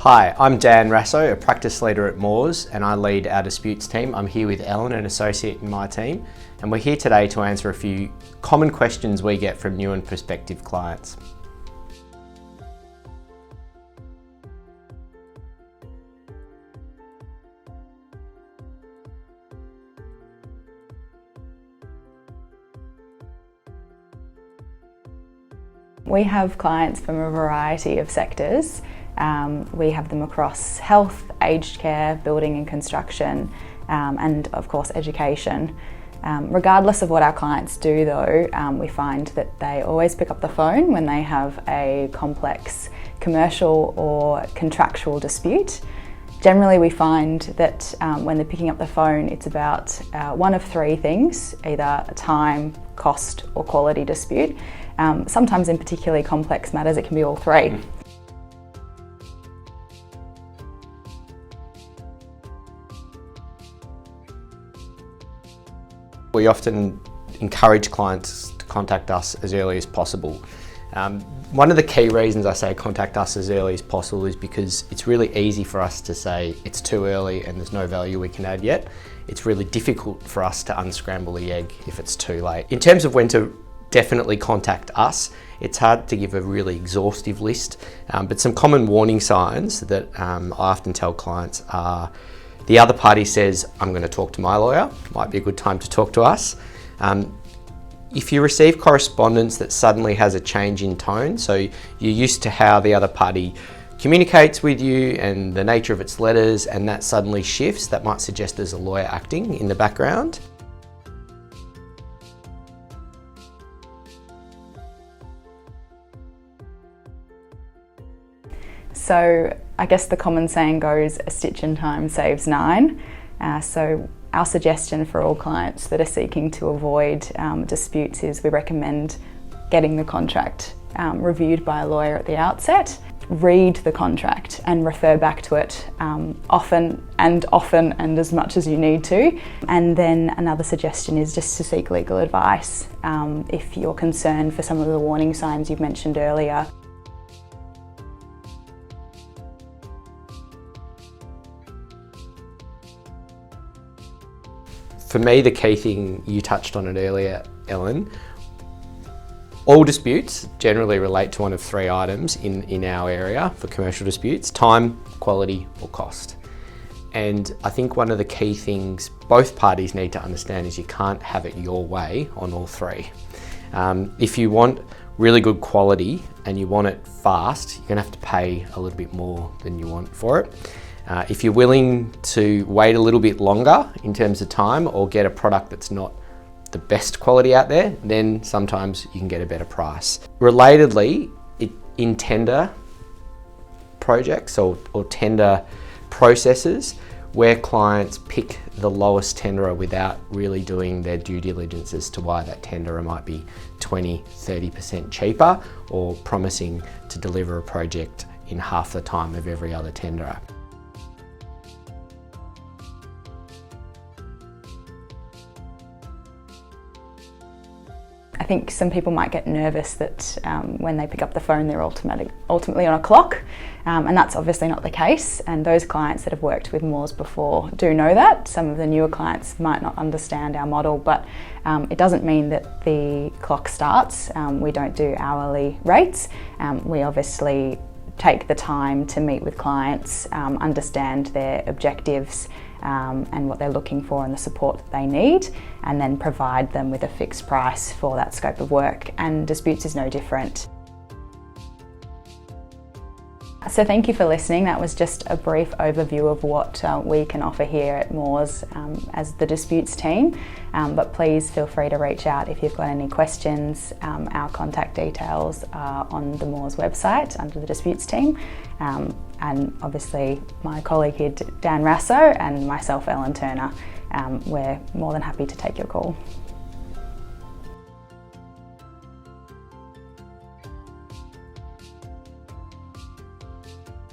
Hi, I'm Dan Raso, a practice leader at Moores, and I lead our disputes team. I'm here with Raso and Associate in my team, and we're here today to answer a few common questions we get from new and prospective clients. We have clients from a variety of sectors. We have them across health, aged care, building and construction, and of course education. Regardless of what our clients do though, we find that they always pick up the phone when they have a complex commercial or contractual dispute. Generally we find that when they're picking up the phone, it's about one of three things, either a time, cost or quality dispute. Sometimes in particularly complex matters it can be all three. We often encourage clients to contact us as early as possible. One of the key reasons I say contact us as early as possible is because it's really easy for us to say it's too early and there's no value we can add yet. It's really difficult for us to unscramble the egg if it's too late. In terms of when to definitely contact us, it's hard to give a really exhaustive list, but some common warning signs that I often tell clients are: the other party says, I'm going to talk to my lawyer, might be a good time to talk to us. If you receive correspondence that suddenly has a change in tone, so you're used to how the other party communicates with you and the nature of its letters, and that suddenly shifts, that might suggest there's a lawyer acting in the background. So I guess the common saying goes, a stitch in time saves nine. So our suggestion for all clients that are seeking to avoid disputes is we recommend getting the contract reviewed by a lawyer at the outset. Read the contract and refer back to it often and as much as you need to. And then another suggestion is just to seek legal advice if you're concerned for some of the warning signs you've mentioned earlier. For me, the key thing, you touched on it earlier, Ellen, all disputes generally relate to one of three items in our area for commercial disputes: time, quality or cost. And I think one of the key things both parties need to understand is you can't have it your way on all three. If you want really good quality and you want it fast, you're gonna have to pay a little bit more than you want for it. If you're willing to wait a little bit longer in terms of time or get a product that's not the best quality out there, then sometimes you can get a better price. Relatedly, in tender projects or tender processes where clients pick the lowest tenderer without really doing their due diligence as to why that tenderer might be 20-30% cheaper or promising to deliver a project in half the time of every other tenderer. I think some people might get nervous that when they pick up the phone they're ultimately on a clock, and that's obviously not the case, and those clients that have worked with Moores before do know that. Some of the newer clients might not understand our model, but it doesn't mean that the clock starts. We don't do hourly rates. We obviously take the time to meet with clients, understand their objectives and what they're looking for and the support that they need, and then provide them with a fixed price for that scope of work. And disputes is no different. So thank you for listening. That was just a brief overview of what we can offer here at Moores as the disputes team. But please feel free to reach out if you've got any questions. Our contact details are on the Moores website under the disputes team. And obviously my colleague here, Dan Raso, and myself, Ellen Turner, we're more than happy to take your call.